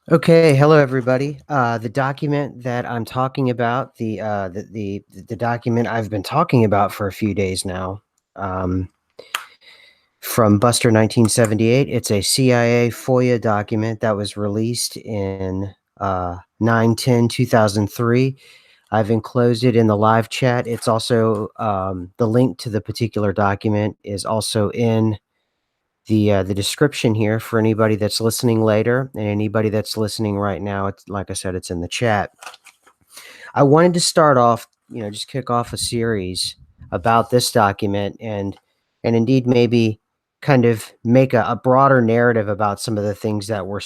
Okay, hello everybody. The document that I'm talking about, the document I've been talking about for a few days now, um, from Buster 1978. It's a CIA FOIA document that was released in 9/10/2003. I've enclosed it in the live chat. It's also the link to the particular document is also in the description here for anybody that's listening later and anybody that's listening right now. It's like I said, it's in the chat. I wanted to start off, just kick off a series about this document and indeed maybe kind of make a broader narrative about some of the things that we're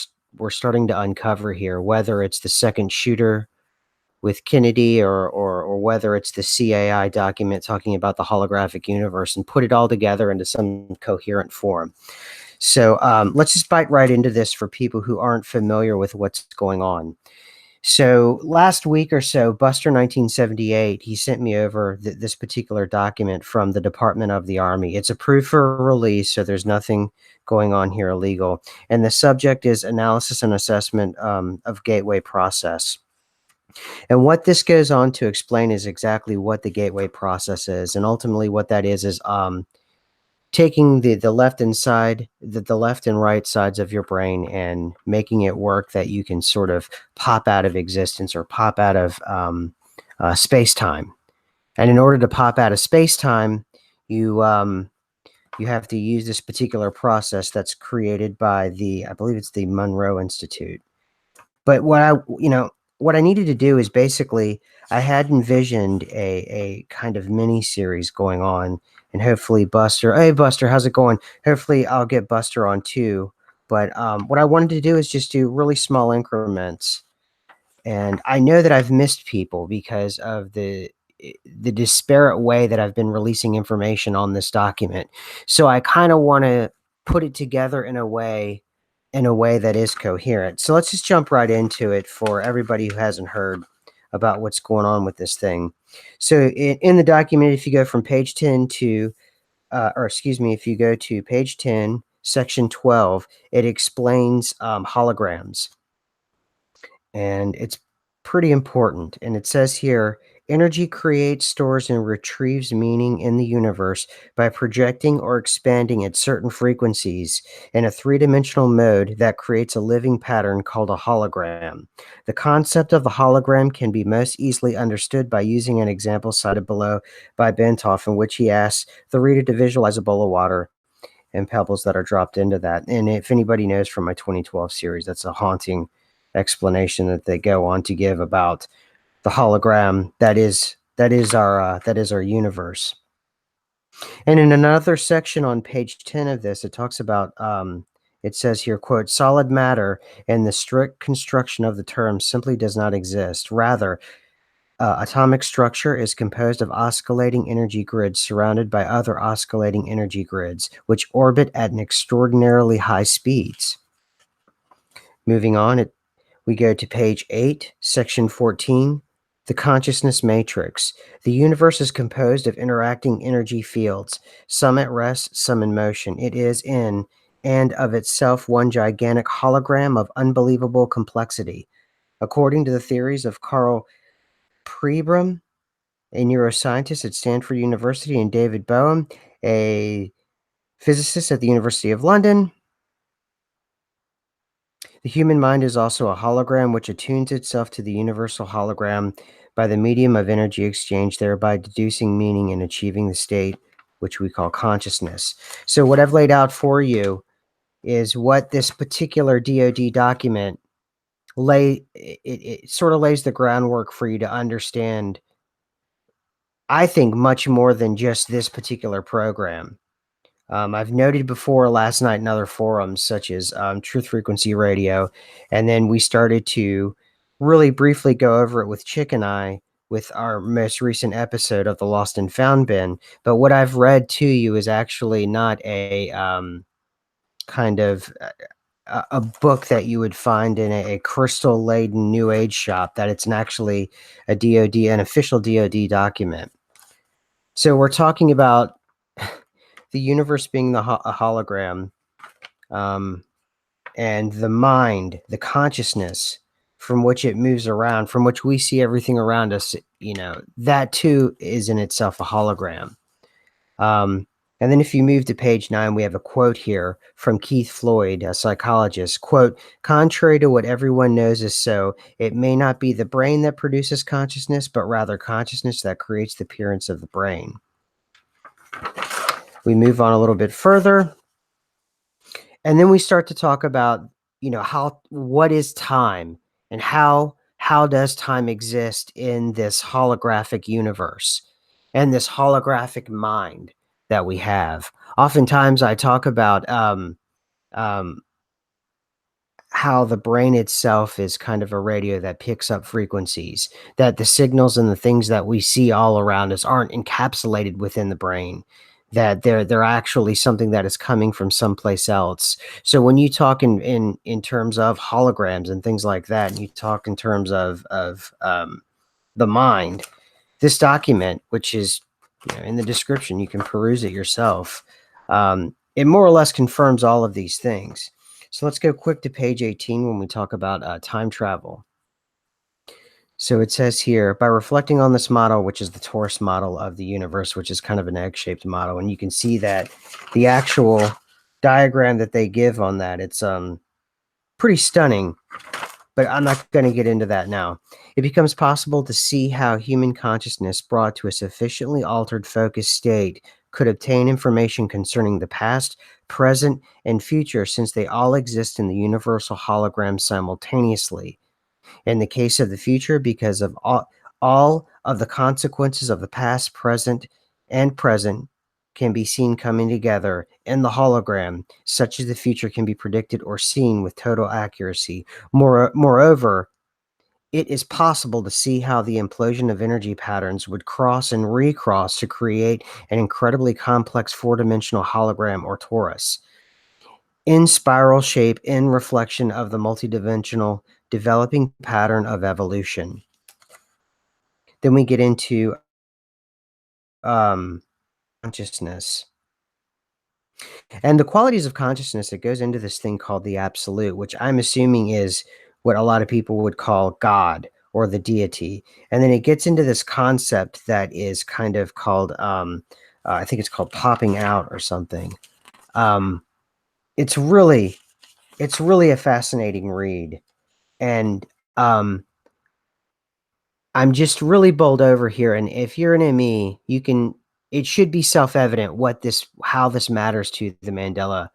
starting to uncover here, whether it's the second shooter with Kennedy or whether it's the CAI document talking about the holographic universe, and put it all together into some coherent form. So let's just bite right into this for people who aren't familiar with what's going on. So last week or so, Buster 1978, he sent me over this particular document from the Department of the Army. It's approved for release, so there's nothing going on here illegal. And the subject is analysis and assessment of gateway process. And what this goes on to explain is exactly what the gateway process is. And ultimately what that is taking the left and side, the left and right sides of your brain and making it work that you can sort of pop out of existence or pop out of space time. And in order to pop out of space time, you have to use this particular process that's created by I believe it's the Monroe Institute. But what I needed to do is basically I had envisioned a kind of mini series going on, and hopefully Buster, hey Buster, how's it going? Hopefully I'll get Buster on too. But what I wanted to do is just do really small increments, and I know that I've missed people because of the disparate way that I've been releasing information on this document. So I kind of want to put it together in a way that is coherent. So let's just jump right into it for everybody who hasn't heard about what's going on with this thing. So in the document, if you go from page 10 to, or excuse me, if you go to page 10, section 12, it explains holograms. And it's pretty important. And it says here, energy creates, stores, and retrieves meaning in the universe by projecting or expanding at certain frequencies in a three-dimensional mode that creates a living pattern called a hologram. The concept of the hologram can be most easily understood by using an example cited below by Bentoff, in which he asks the reader to visualize a bowl of water and pebbles that are dropped into that. And if anybody knows from my 2012 series, that's a haunting explanation that they go on to give about the hologram that is our universe. And in another section on page 10 of this, it talks about it says here, quote, solid matter in the strict construction of the term simply does not exist. Rather, atomic structure is composed of oscillating energy grids surrounded by other oscillating energy grids, which orbit at an extraordinarily high speeds. Moving on, we go to page 8, section 14, the consciousness matrix. The universe is composed of interacting energy fields, some at rest, some in motion. It is in and of itself one gigantic hologram of unbelievable complexity. According to the theories of Carl Pribram, a neuroscientist at Stanford University, and David Bohm, a physicist at the University of London, the human mind is also a hologram which attunes itself to the universal hologram by the medium of energy exchange, thereby deducing meaning and achieving the state which we call consciousness. So what I've laid out for you is what this particular DoD document it sort of lays the groundwork for you to understand, I think, much more than just this particular program. I've noted before last night in other forums, such as Truth Frequency Radio, and then we started to really briefly go over it with Chick and I with our most recent episode of the Lost and Found Bin. But what I've read to you is actually not a kind of a book that you would find in a crystal-laden New Age shop, that it's actually an official DoD document. So we're talking about the universe being a hologram, and and the mind, the consciousness from which it moves around, from which we see everything around us, that too is in itself a hologram. And then if you move to page 9, we have a quote here from Keith Floyd, a psychologist. Quote, contrary to what everyone knows is so, it may not be the brain that produces consciousness, but rather consciousness that creates the appearance of the brain. We move on a little bit further. And then we start to talk about, what is time and how does time exist in this holographic universe and this holographic mind that we have. Oftentimes I talk about um, how the brain itself is kind of a radio that picks up frequencies, that the signals and the things that we see all around us aren't encapsulated within the brain, that they're actually something that is coming from someplace else. So when you talk in terms of holograms and things like that, and you talk in terms of the mind, this document, which is in the description, you can peruse it yourself. It more or less confirms all of these things. So let's go quick to page 18 when we talk about time travel. So it says here, by reflecting on this model, which is the torus model of the universe, which is kind of an egg-shaped model, and you can see that the actual diagram that they give on that, it's pretty stunning, but I'm not going to get into that now. It becomes possible to see how human consciousness brought to a sufficiently altered focused state could obtain information concerning the past, present, and future, since they all exist in the universal hologram simultaneously. In the case of the future, because of all of the consequences of the past, present, and present can be seen coming together in the hologram, such as the future can be predicted or seen with total accuracy. Moreover, it is possible to see how the implosion of energy patterns would cross and recross to create an incredibly complex four-dimensional hologram or torus in spiral shape in reflection of the multidimensional developing pattern of evolution. Then we get into consciousness. And the qualities of consciousness, it goes into this thing called the absolute, which I'm assuming is what a lot of people would call God or the deity. And then it gets into this concept that is kind of called, I think it's called popping out or something. It's really a fascinating read. And I'm just really bowled over here, and if you're an ME, it should be self-evident how this matters to the Mandela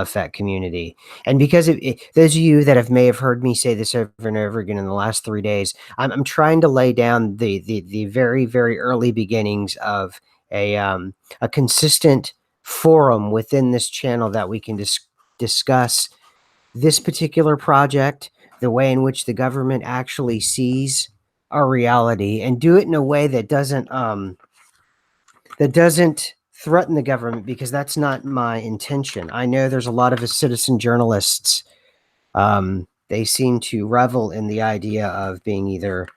effect community. And because those of you that may have heard me say this over and over again in the last 3 days, I'm trying to lay down the very, very early beginnings of a consistent forum within this channel that we can discuss this particular project, the way in which the government actually sees our reality, and do it in a way that doesn't threaten the government, because that's not my intention. I know there's a lot of citizen journalists. They seem to revel in the idea of being either,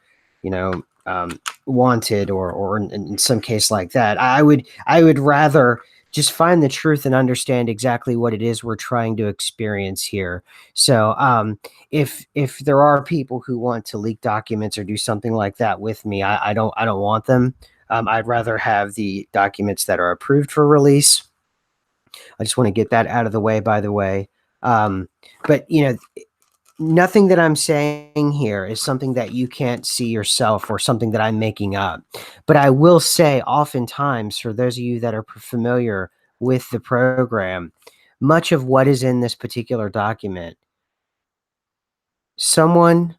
wanted or in some case like that. I would rather just find the truth and understand exactly what it is we're trying to experience here. So if there are people who want to leak documents or do something like that with me, I don't want them. I'd rather have the documents that are approved for release. I just want to get that out of the way, by the way. But nothing that I'm saying here is something that you can't see yourself or something that I'm making up. But I will say, oftentimes, for those of you that are familiar with the program, much of what is in this particular document, someone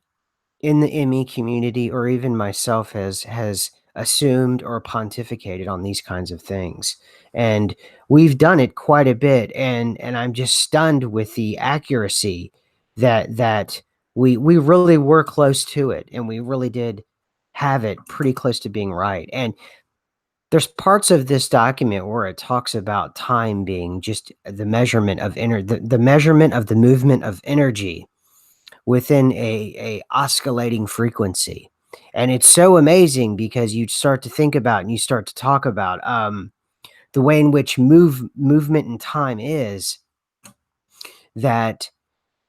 in the ME community or even myself has assumed or pontificated on these kinds of things. And we've done it quite a bit, and I'm just stunned with the accuracy that we really were close to it, and we really did have it pretty close to being right. And there's parts of this document where it talks about time being just the measurement of the measurement of the movement of energy within a oscillating frequency. And it's so amazing because you start to think about and you start to talk about the way in which movement and time is, that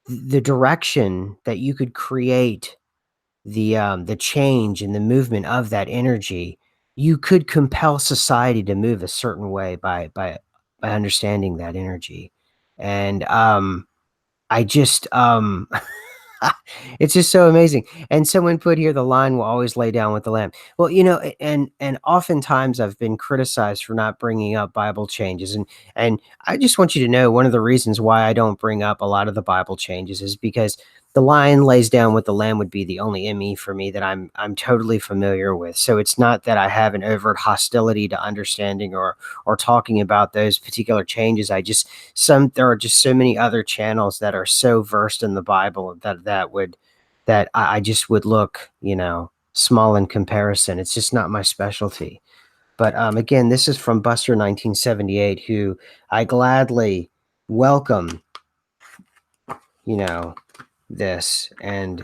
the direction that you could create the change and the movement of that energy, you could compel society to move a certain way by understanding that energy. And I just it's just so amazing. And someone put here, the lion will always lay down with the lamb. Well, and oftentimes I've been criticized for not bringing up Bible changes, and I just want you to know one of the reasons why I don't bring up a lot of the Bible changes is because the lion lays down with the lamb would be the only ME for me that I'm totally familiar with. So it's not that I have an overt hostility to understanding or talking about those particular changes. I just there are just so many other channels that are so versed in the Bible that I just would look, small in comparison. It's just not my specialty. But again, this is from Buster 1978, who I gladly welcome, you know, this and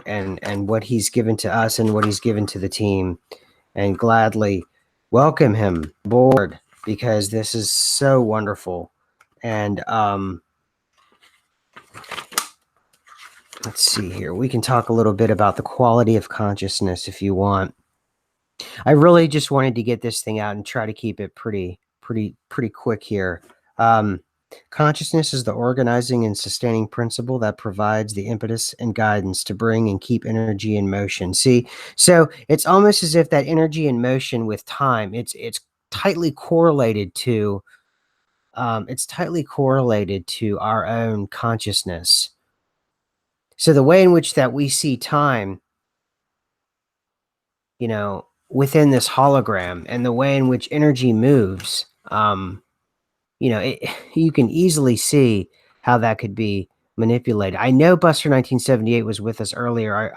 what he's given to us and what he's given to the team, and gladly welcome him aboard because this is so wonderful. And let's see here. We can talk a little bit about the quality of consciousness if you want. I really just wanted to get this thing out and try to keep it pretty quick here. Um, Consciousness is the organizing and sustaining principle that provides the impetus and guidance to bring and keep energy in motion. See, so it's almost as if that energy in motion with time, it's tightly correlated to our own consciousness. So the way in which that we see time, within this hologram and the way in which energy moves, you can easily see how that could be manipulated. I know Buster 1978 was with us earlier.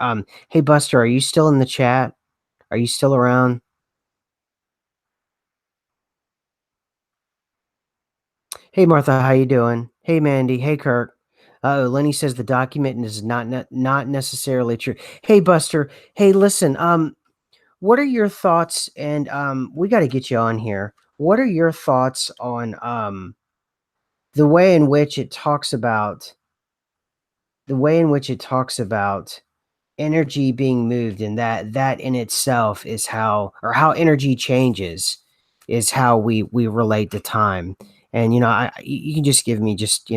Hey Buster, are you still in the chat? Are you still around? Hey Martha, how you doing? Hey Mandy, hey Kirk. Lenny says the document is not necessarily true. Hey Buster, hey listen, what are your thoughts? And we got to get you on here. What are your thoughts on the way in which it talks about energy being moved, and that in itself is how energy changes is how we relate to time. And you can just give me just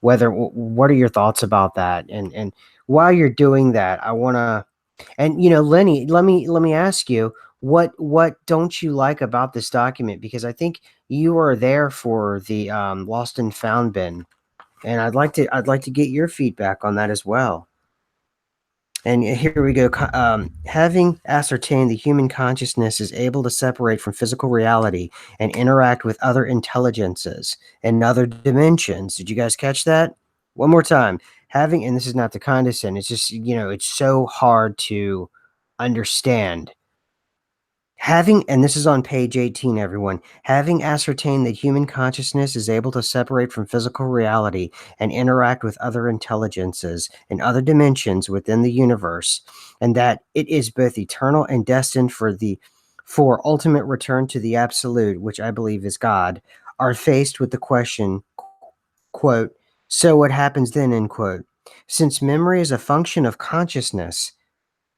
what are your thoughts about that? And while you're doing that, I want to, and Lenny, let me ask you, what don't you like about this document? Because I think you are there for the lost and found bin, and I'd like to get your feedback on that as well. And here we go. Having ascertained the human consciousness is able to separate from physical reality and interact with other intelligences and other dimensions. Did you guys catch that? One more time. And this is not to condescend, it's just, it's so hard to understand. And this is on page 18, everyone. Having ascertained that human consciousness is able to separate from physical reality and interact with other intelligences and other dimensions within the universe, and that it is both eternal and destined for ultimate return to the absolute, which I believe is God, are faced with the question, quote, so what happens then, end quote. Since memory is a function of consciousness,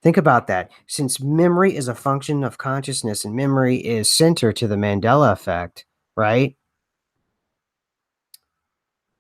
think about that. Since memory is a function of consciousness and memory is center to the Mandela effect, right?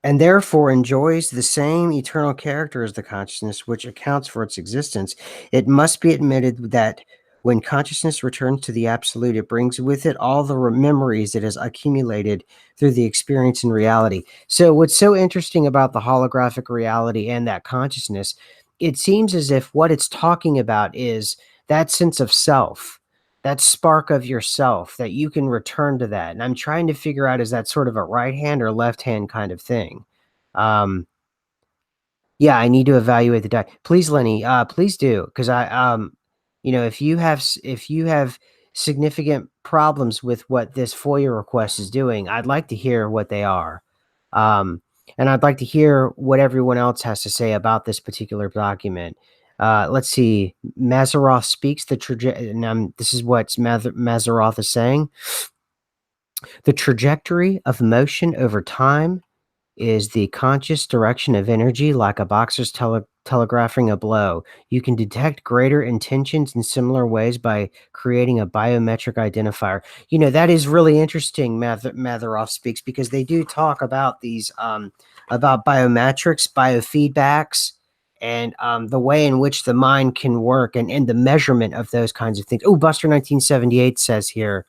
And therefore enjoys the same eternal character as the consciousness which accounts for its existence, it must be admitted that when consciousness returns to the absolute, it brings with it all the memories it has accumulated through the experience in reality. So what's so interesting about the holographic reality and that consciousness, it seems as if what it's talking about is that sense of self, that spark of yourself, that you can return to that. And I'm trying to figure out, is that sort of a right hand or left hand kind of thing? Um, yeah, I need to evaluate the die. Please, Lenny, please do, because if you have significant problems with what this FOIA request is doing, I'd like to hear what they are, um, and I'd like to hear what everyone else has to say about this particular document. Let's see. Mazaroth speaks the trajectory, and this is what Mazaroth is saying. The trajectory of motion over time is the conscious direction of energy like a boxer's telegraphing a blow. You can detect greater intentions in similar ways by creating a biometric identifier. That is really interesting, Matheroff speaks, because they do talk about these, about biometrics, biofeedbacks, and the way in which the mind can work, and the measurement of those kinds of things. Oh, Buster 1978 says here,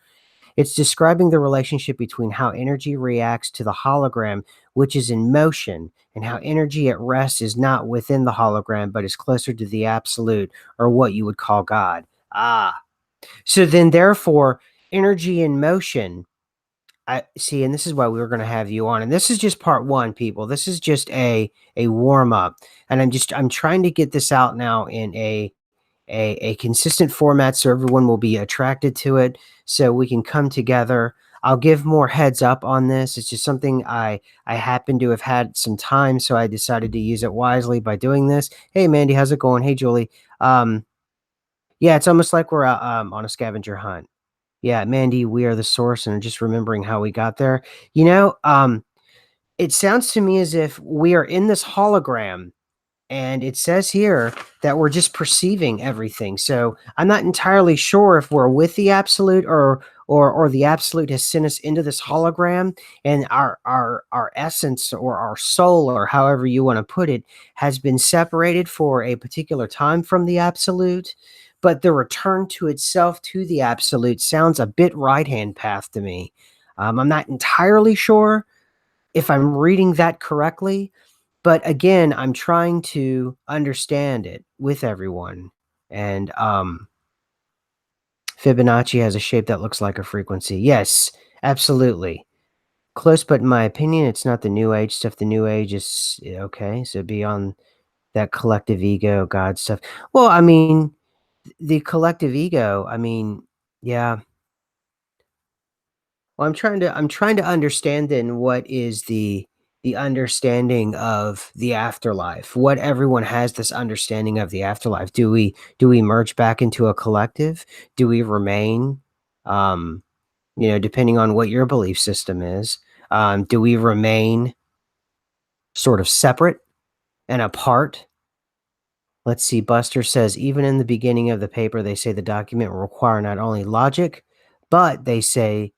it's describing the relationship between how energy reacts to the hologram, which is in motion, and how energy at rest is not within the hologram, but is closer to the absolute, or what you would call God. Ah. So then, therefore, energy in motion. I see, and this is why we were going to have you on. And this is just part one, people. This is just a warm up, and I'm trying to get this out now in a consistent format so everyone will be attracted to it, so we can come together. I'll give more heads up on this. It's just something I happen to have had some time, so I decided to use it wisely by doing this. Hey, Mandy, how's it going? Hey, Julie. Yeah, it's almost like we're on a scavenger hunt. Yeah, Mandy, we are the source, and just remembering how we got there. It sounds to me as if we are in this hologram, and it says here that we're just perceiving everything. So I'm not entirely sure if we're with the absolute, or the absolute has sent us into this hologram, and our essence, or our soul, or however you want to put it, has been separated for a particular time from the absolute. But the return to itself, to the absolute, sounds a bit right hand path to me. I'm not entirely sure if I'm reading that correctly, but again, I'm trying to understand it with everyone. And Fibonacci has a shape that looks like a frequency. Yes, absolutely. Close, but in my opinion, it's not the new age stuff. The new age is okay. So beyond that collective ego, God stuff. Well, I mean, the collective ego, I mean, yeah. Well, I'm trying to understand then what is the understanding of the afterlife. What everyone has this understanding of the afterlife. Do we merge back into a collective? Do we remain, um, depending on what your belief system is, do we remain sort of separate and apart? Let's see. Buster says, even in the beginning of the paper, they say the document will require not only logic, but they say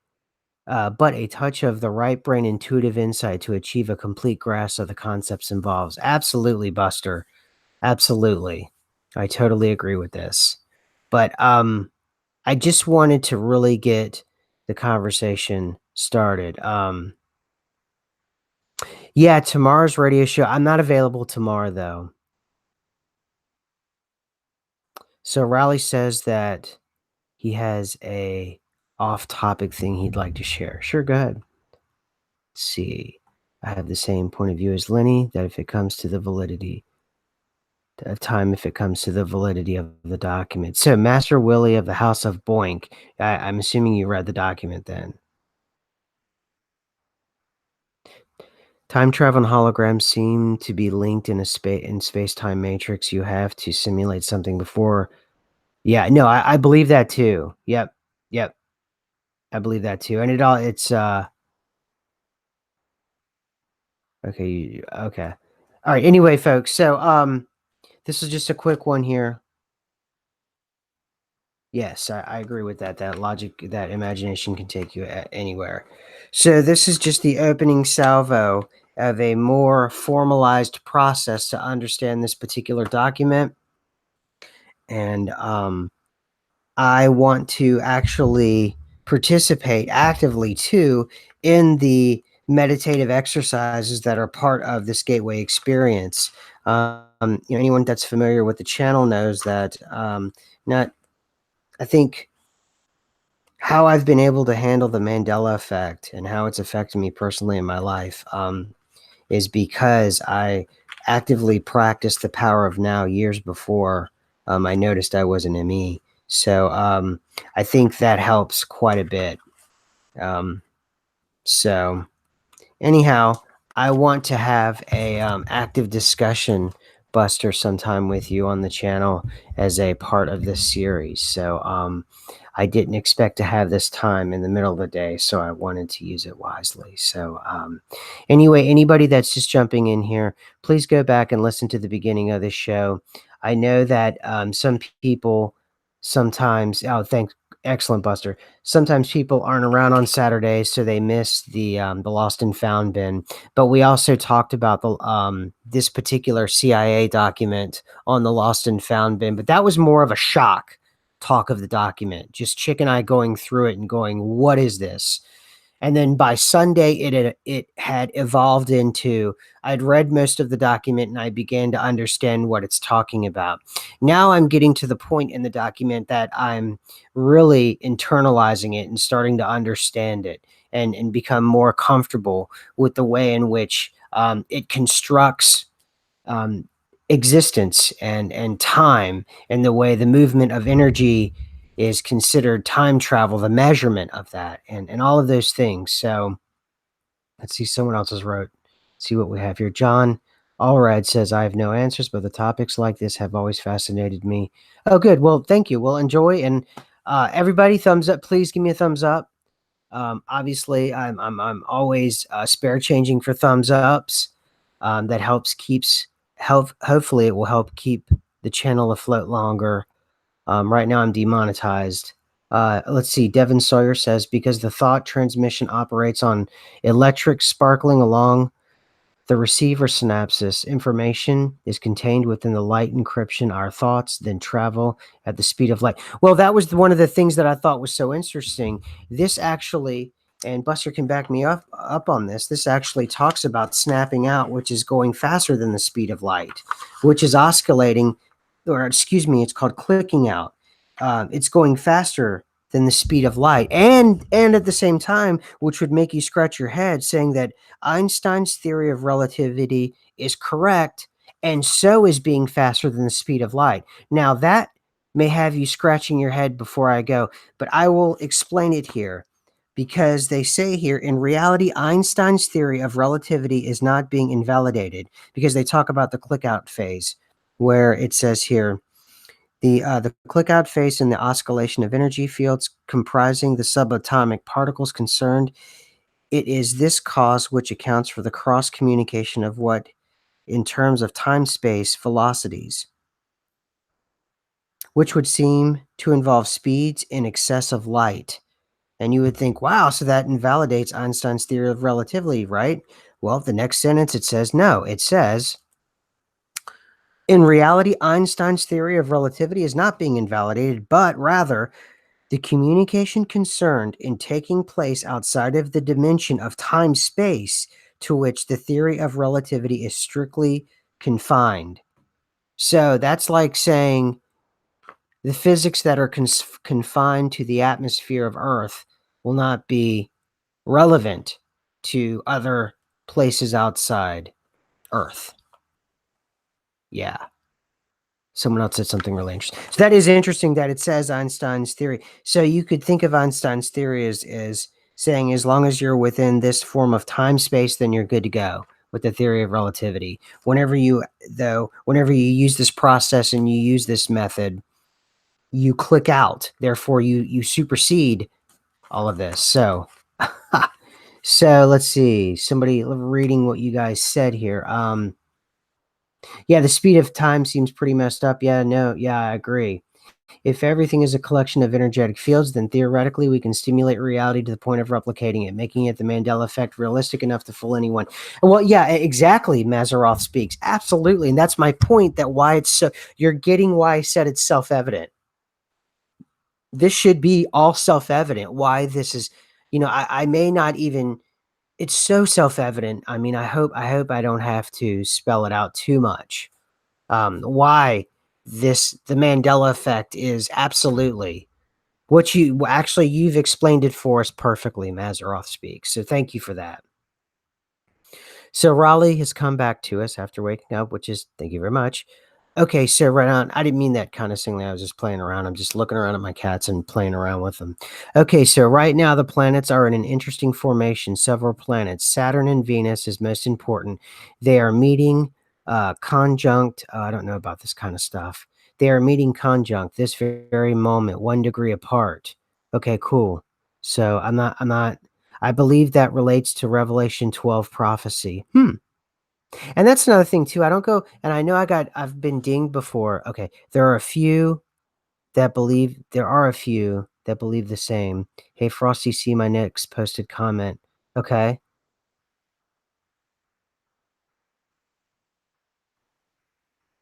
but a touch of the right brain intuitive insight to achieve a complete grasp of the concepts involved. Absolutely, Buster. Absolutely. I totally agree with this. But I just wanted to really get the conversation started. Yeah, tomorrow's radio show. I'm not available tomorrow though. So Riley says that he has a off-topic thing he'd like to share. Sure, go ahead. Let's see. I have the same point of view as Lenny, that if it comes to the validity of time, if it comes to the validity of the document. So Master Willie of the House of Boink, I'm assuming you read the document then. Time travel and holograms seem to be linked in a space-time matrix. You have to simulate something before. Yeah, no, I believe that too. Yep. Yep. I believe that too. And it's okay, okay. All right, anyway, folks, so this is just a quick one here. Yes, I agree with that. That logic, that imagination can take you anywhere. So this is just the opening salvo of a more formalized process to understand this particular document. And I want to actually participate actively too in the meditative exercises that are part of this gateway experience. Anyone that's familiar with the channel knows that not. I think how I've been able to handle the Mandela effect and how it's affected me personally in my life is because I actively practiced the power of now years before I noticed I was an ME. So I think that helps quite a bit. So anyhow, I want to have a active discussion, Buster, sometime with you on the channel as a part of this series. So I didn't expect to have this time in the middle of the day, so I wanted to use it wisely. So, anyway, anybody that's just jumping in here, please go back and listen to the beginning of this show. I know that some people sometimes, oh, thanks, excellent, Buster. Sometimes people aren't around on Saturdays, so they miss the lost and found bin. But we also talked about the this particular CIA document on the lost and found bin, but that was more of a shock talk of the document. Just Chick and I going through it and going, "What is this?" And then by Sunday, it had evolved into I'd read most of the document and I began to understand what it's talking about. Now I'm getting to the point in the document that I'm really internalizing it and starting to understand it and become more comfortable with the way in which it constructs um, existence and time, and the way the movement of energy is considered time travel, the measurement of that, and all of those things. So let's see, someone else has wrote. See what we have here. John Allred says, I have no answers, but the topics like this have always fascinated me. Oh, good. Well, thank you. Well, enjoy. And everybody, thumbs up. Please give me a thumbs up. Obviously, I'm always spare changing for thumbs ups. That hopefully it will help keep the channel afloat longer. Right now I'm demonetized. Let's see. Devin Sawyer says, because the thought transmission operates on electric sparkling along the receiver synapses, information is contained within the light encryption. Our thoughts then travel at the speed of light. Well, that was one of the things that I thought was so interesting. This actually, and Buster can back me up on this, this actually talks about snapping out, which is going faster than the speed of light, which is oscillating, or excuse me, it's called clicking out. It's going faster than the speed of light, and at the same time, which would make you scratch your head, saying that Einstein's theory of relativity is correct, and so is being faster than the speed of light. Now, that may have you scratching your head before I go, but I will explain it here, because they say here, in reality, Einstein's theory of relativity is not being invalidated, because they talk about the click-out phase, where it says here, the click-out phase in the oscillation of energy fields comprising the subatomic particles concerned. It is this cause which accounts for the cross-communication of what, in terms of time-space velocities, which would seem to involve speeds in excess of light. And you would think, wow, so that invalidates Einstein's theory of relativity, right? Well, the next sentence it says, no, it says, in reality, Einstein's theory of relativity is not being invalidated, but rather the communication concerned in taking place outside of the dimension of time-space to which the theory of relativity is strictly confined. So that's like saying the physics that are confined to the atmosphere of Earth will not be relevant to other places outside Earth. Yeah. Someone else said something really interesting. So that is interesting that it says Einstein's theory. So you could think of Einstein's theory as saying, as long as you're within this form of time space, then you're good to go with the theory of relativity. Whenever you use this process and you use this method, you click out. Therefore, you supersede all of this. So, so let's see. Somebody reading what you guys said here. Yeah, the speed of time seems pretty messed up. Yeah, no, yeah, I agree. If everything is a collection of energetic fields, then theoretically we can stimulate reality to the point of replicating it, making it the Mandela effect realistic enough to fool anyone. Well, yeah, exactly. Mazaroff speaks. Absolutely. And that's my point, that why it's so, you're getting why I said it's self-evident. This should be all self-evident why this is, I may not even, it's so self-evident. I mean, I hope I don't have to spell it out too much. Why the Mandela effect is absolutely what you've explained it for us perfectly. Mazaroff speaks. So thank you for that. So Raleigh has come back to us after waking up, which is, thank you very much. Okay, so right on. I didn't mean that kind of singly. I was just playing around. I'm just looking around at my cats and playing around with them. Okay, so right now the planets are in an interesting formation. Several planets, Saturn and Venus is most important. They are meeting conjunct. I don't know about this kind of stuff. They are meeting conjunct this very moment, 1 degree apart. Okay, cool. So I'm not I believe that relates to Revelation 12 prophecy. Hmm. And that's another thing too. I don't go and I know I've been dinged before. Okay. There are a few that believe the same. Hey Frosty, see my next posted comment. Okay.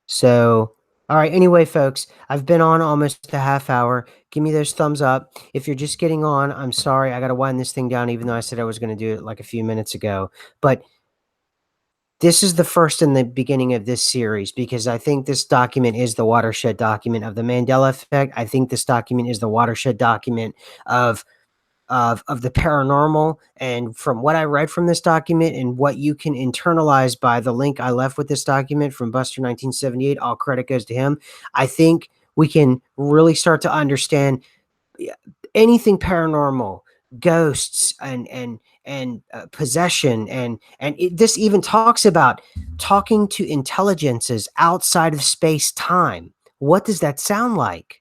So, all right. Anyway, folks, I've been on almost a half hour. Give me those thumbs up. If you're just getting on, I'm sorry. I got to wind this thing down, even though I said I was going to do it like a few minutes ago. But this is the first in the beginning of this series because I think this document is the watershed document of the Mandela effect. I think this document is the watershed document of of the paranormal. And from what I read from this document and what you can internalize by the link I left with this document from Buster 1978, all credit goes to him. I think we can really start to understand yeah, anything paranormal, ghosts and possession this even talks about talking to intelligences outside of space time. What does that sound like?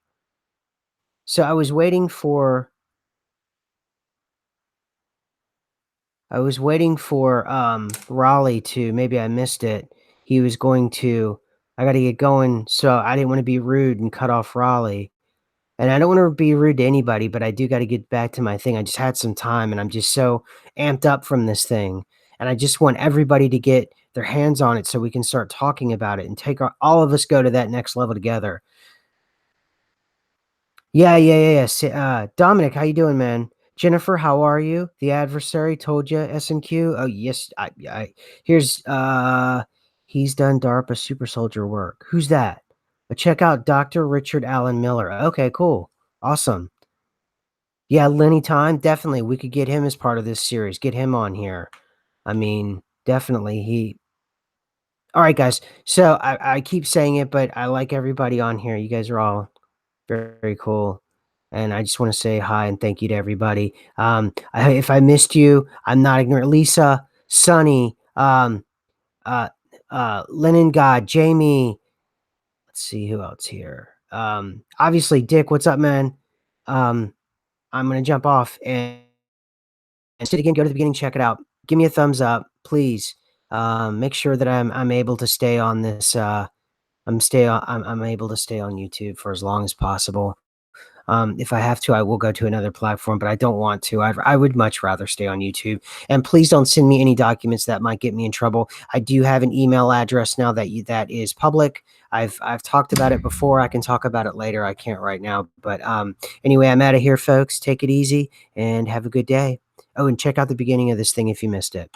So I was waiting for, Raleigh to maybe I missed it. He was going to I gotta get going, so I didn't wanna be rude and cut off Raleigh, and I don't wanna be rude to anybody, but I do gotta get back to my thing. I just had some time, and I'm just so amped up from this thing, and I just want everybody to get their hands on it so we can start talking about it and take our all of us go to that next level together. Yeah, yeah, yeah, yeah. Dominic, how you doing, man? Jennifer, how are you? The adversary told you SNQ. Oh yes, here's he's done DARPA super soldier work. Who's that? Check out Dr. Richard Allen Miller. Okay, cool. Awesome. Yeah, Lenny Time, definitely. We could get him as part of this series. Get him on here. I mean, definitely all right, guys. So I keep saying it, but I like everybody on here. You guys are all very cool. And I just want to say hi and thank you to everybody. If I missed you, I'm not ignorant. Lisa, Sunny, uh, Lennon God, Jamie. Let's see who else here. Obviously, Dick. What's up, man? Um, I'm gonna jump off and sit again. Go to the beginning, check it out. Give me a thumbs up, please. Make sure that I'm able to stay on this. I'm able to stay on YouTube for as long as possible. If I have to, I will go to another platform, but I don't want to. I would much rather stay on YouTube. And please don't send me any documents that might get me in trouble. I do have an email address now that is public. I've talked about it before. I can talk about it later. I can't right now. But anyway, I'm out of here, folks. Take it easy and have a good day. Oh, and check out the beginning of this thing if you missed it.